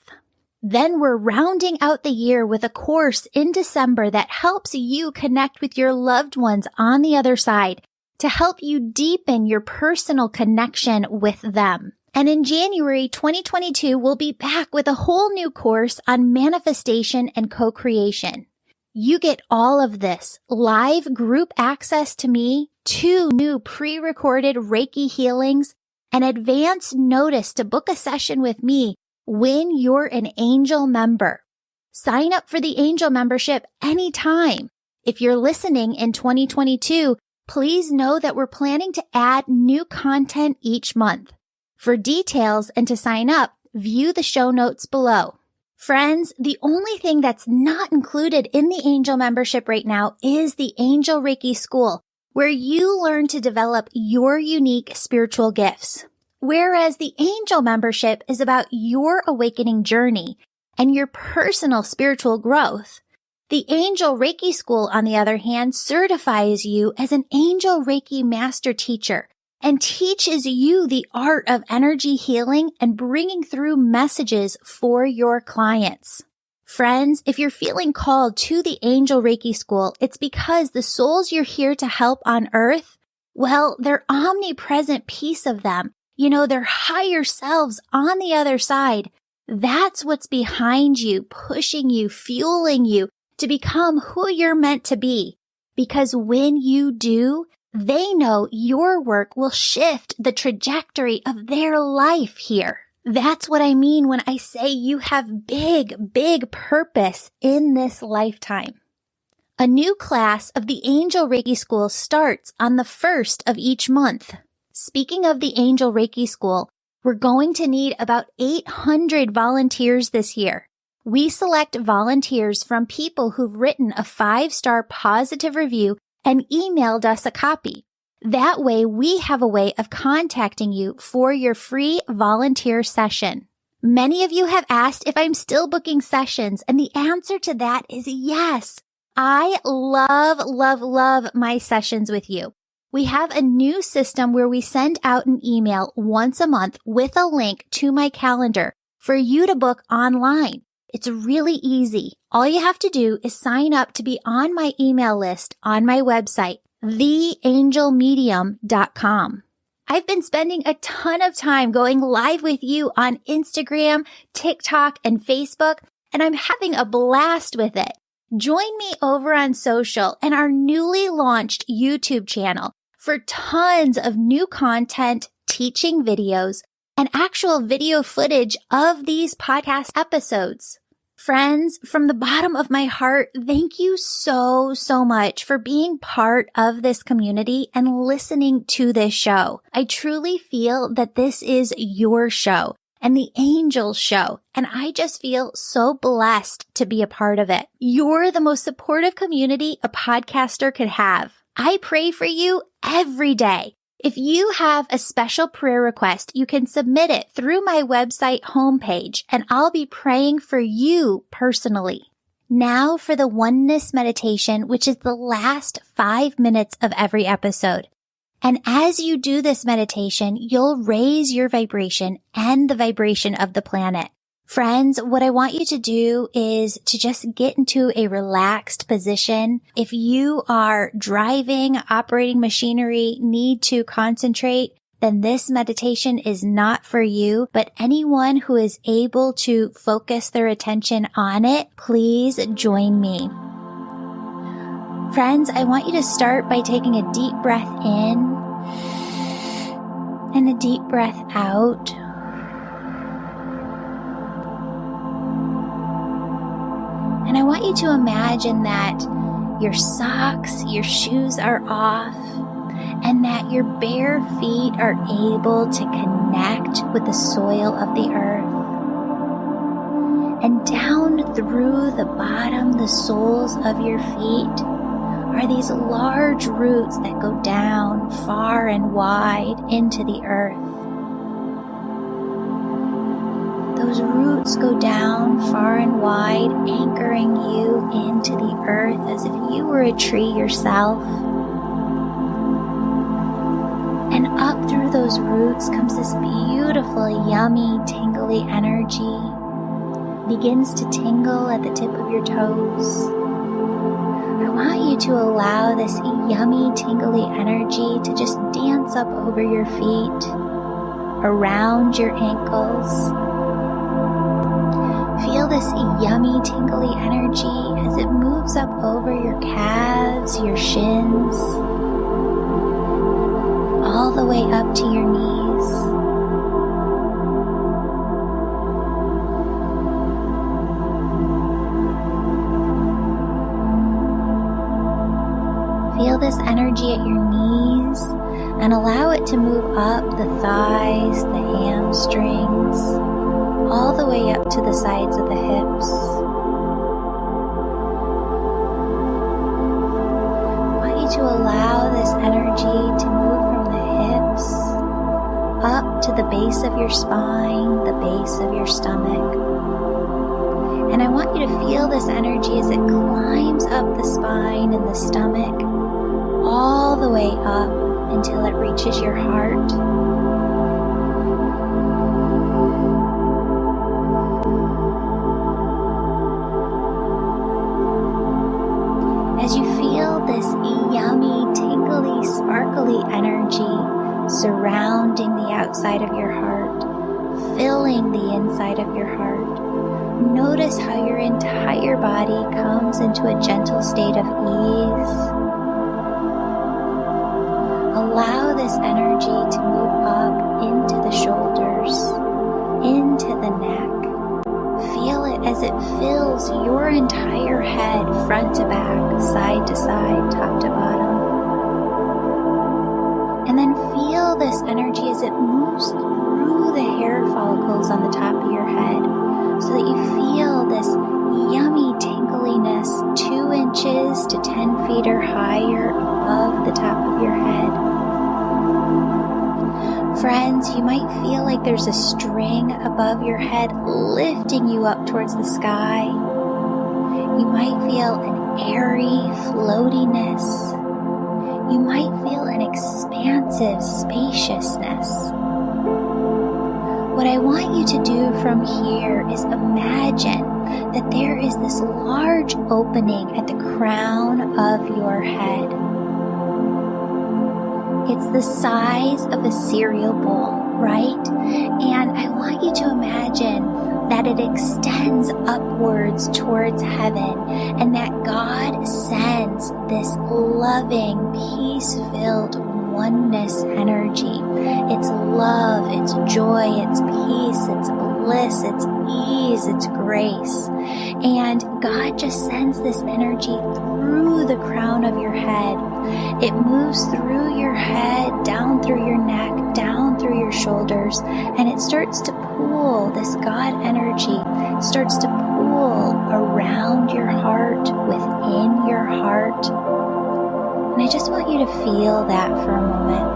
Then we're rounding out the year with a course in December that helps you connect with your loved ones on the other side to help you deepen your personal connection with them. And in January 2022, we'll be back with a whole new course on manifestation and co-creation. You get all of this live group access to me, 2 new pre-recorded Reiki healings, and advance notice to book a session with me when you're an Angel member. Sign up for the Angel membership anytime. If you're listening in 2022, please know that we're planning to add new content each month. For details and to sign up, view the show notes below. Friends, the only thing that's not included in the Angel membership right now is the Angel Reiki School, where you learn to develop your unique spiritual gifts. Whereas the Angel membership is about your awakening journey and your personal spiritual growth. The Angel Reiki School, on the other hand, certifies you as an Angel Reiki Master Teacher and teaches you the art of energy healing and bringing through messages for your clients. Friends, if you're feeling called to the Angel Reiki School, it's because the souls you're here to help on earth, well, their omnipresent piece of them, their higher selves on the other side, that's what's behind you, pushing you, fueling you to become who you're meant to be. Because when you do, they know your work will shift the trajectory of their life here. That's what I mean when I say you have big, big purpose in this lifetime. A new class of the Angel Reiki School starts on the 1st of each month. Speaking of the Angel Reiki School, we're going to need about 800 volunteers this year. We select volunteers from people who've written a 5-star positive review and emailed us a copy. That way, we have a way of contacting you for your free volunteer session. Many of you have asked if I'm still booking sessions, and the answer to that is yes. I love my sessions with you. We have a new system where we send out an email once a month with a link to my calendar for you to book online. It's really easy. All you have to do is sign up to be on my email list on my website, theangelmedium.com. I've been spending a ton of time going live with you on Instagram, TikTok, and Facebook, and I'm having a blast with it. Join me over on social and our newly launched YouTube channel for tons of new content, teaching videos, and actual video footage of these podcast episodes. Friends, from the bottom of my heart, thank you so much for being part of this community and listening to this show. I truly feel that this is your show and the Angel show, and I just feel so blessed to be a part of it. You're the most supportive community a podcaster could have. I pray for you every day. If you have a special prayer request, you can submit it through my website homepage, and I'll be praying for you personally. Now for the Oneness meditation, which is the last 5 minutes of every episode. And as you do this meditation, you'll raise your vibration and the vibration of the planet. Friends, what I want you to do is to just get into a relaxed position. If you are driving, operating machinery, need to concentrate, then this meditation is not for you. But anyone who is able to focus their attention on it, please join me. Friends, I want you to start by taking a deep breath in and a deep breath out. And I want you to imagine that your socks, your shoes are off, and that your bare feet are able to connect with the soil of the earth. And down through the bottom, the soles of your feet, are these large roots that go down far and wide into the earth. Those roots go down far and wide, anchoring you into the earth as if you were a tree yourself. And up through those roots comes this beautiful, yummy, tingly energy. Begins to tingle at the tip of your toes. I want you to allow this yummy, tingly energy to just dance up over your feet, around your ankles. Feel this yummy, tingly energy as it moves up over your calves, your shins, all the way up to your knees. Feel this energy at your knees and allow it to move up the thighs, the hamstrings, all the way up to the sides of the hips. I want you to allow this energy to move from the hips up to the base of your spine, the base of your stomach. And I want you to feel this energy as it climbs up the spine and the stomach, all the way up until it reaches your heart. As you feel this yummy, tingly, sparkly energy surrounding the outside of your heart, filling the inside of your heart, notice how your entire body comes into a gentle state of ease. Allow this energy to move up into the shoulders, into the neck. Feel it as it fills your entire head, front to back, side to side, top to bottom. And then feel this energy as it moves through the hair follicles on the top of your head, so that you feel this yummy tingliness 2 inches to 10 feet or higher above the top of your head. Friends, you might feel like there's a string above your head lifting you up towards the sky. You might feel an airy floatiness. You might feel an expansive spaciousness. What I want you to do from here is imagine that there is this large opening at the crown of your head. It's the size of a cereal bowl, right? And I want you to imagine that it extends upwards towards heaven and that God sends this loving, peace-filled oneness energy. It's love, it's joy, it's peace, it's bliss, it's ease, it's grace. And God just sends this energy through the crown of your head. It moves through your head, down through your neck, down through your shoulders, and it starts to pool. This God energy starts to pool around your heart, within your heart. And I just want you to feel that for a moment.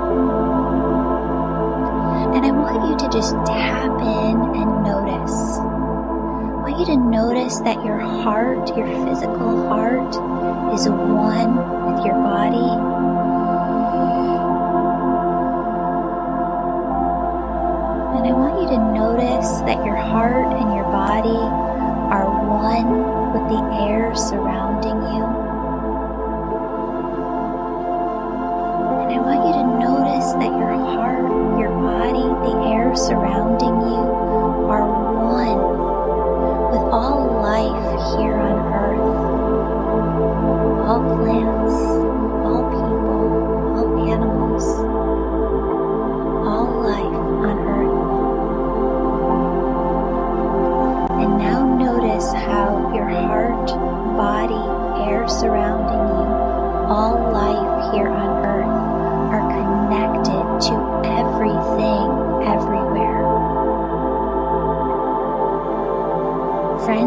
And I want you to just tap in and notice. I want you to notice that your heart, your physical heart, is one with your body. And I want you to notice that your heart and your body are one with the air surrounding you. And I want you to notice that your heart, your body, the air surrounding you are one with all life here on earth. All plants, all people, all animals, all life on earth. And now notice how your heart, body, air surrounding you, all life here on earth are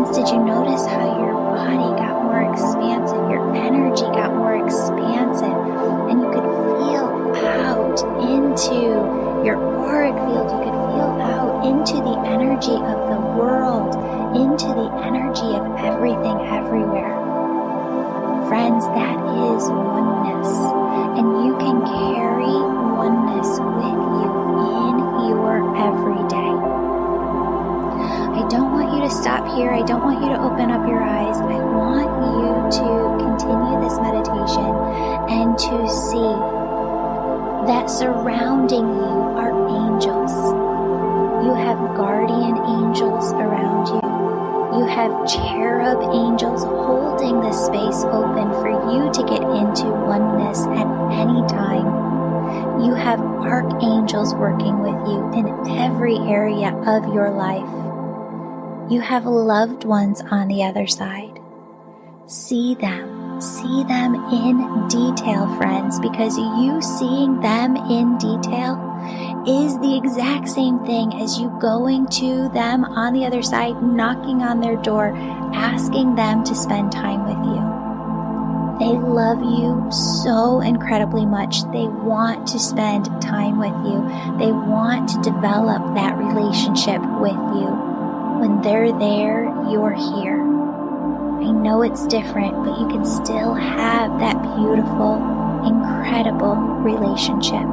Friends, did you notice how your body got more expansive, your energy got more expansive, and you could feel out into your auric field, you could feel out into the energy of the world, into the energy of everything everywhere. Friends, that is oneness, and you can carry oneness with you in your everyday. I don't want you to stop here. I don't want you to open up your eyes. I want you to continue this meditation and to see that surrounding you are angels. You have guardian angels around you. You have cherub angels holding the space open for you to get into oneness at any time. You have archangels working with you in every area of your life. You have loved ones on the other side. See them in detail, friends, because you seeing them in detail is the exact same thing as you going to them on the other side, knocking on their door, asking them to spend time with you. They love you so incredibly much. They want to spend time with you. They want to develop that relationship with you. When they're there, you're here. I know it's different, but you can still have that beautiful, incredible relationship.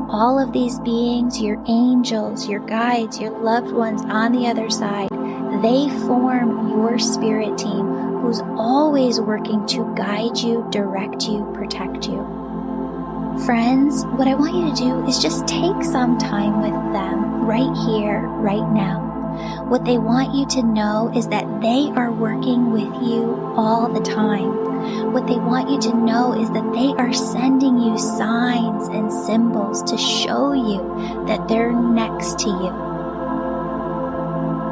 All of these beings, your angels, your guides, your loved ones on the other side, they form your spirit team who's always working to guide you, direct you, protect you. Friends, what I want you to do is just take some time with them right here, right now. What they want you to know is that they are working with you all the time. What they want you to know is that they are sending you signs and symbols to show you that they're next to you.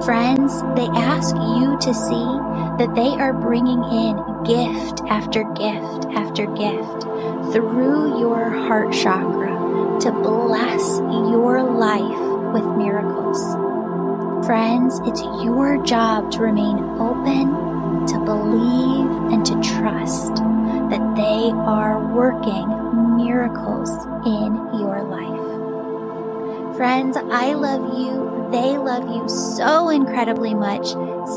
Friends, they ask you to see that they are bringing in gift after gift after gift through your heart chakra to bless your life with miracles. Friends, it's your job to remain open, to believe, and to trust that they are working miracles in your life. Friends, I love you. They love you so incredibly much.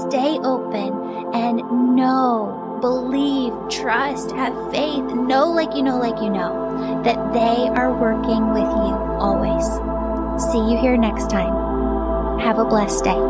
Stay open and know, believe, trust, have faith, know like you know that they are working with you always. See you here next time. Have a blessed day.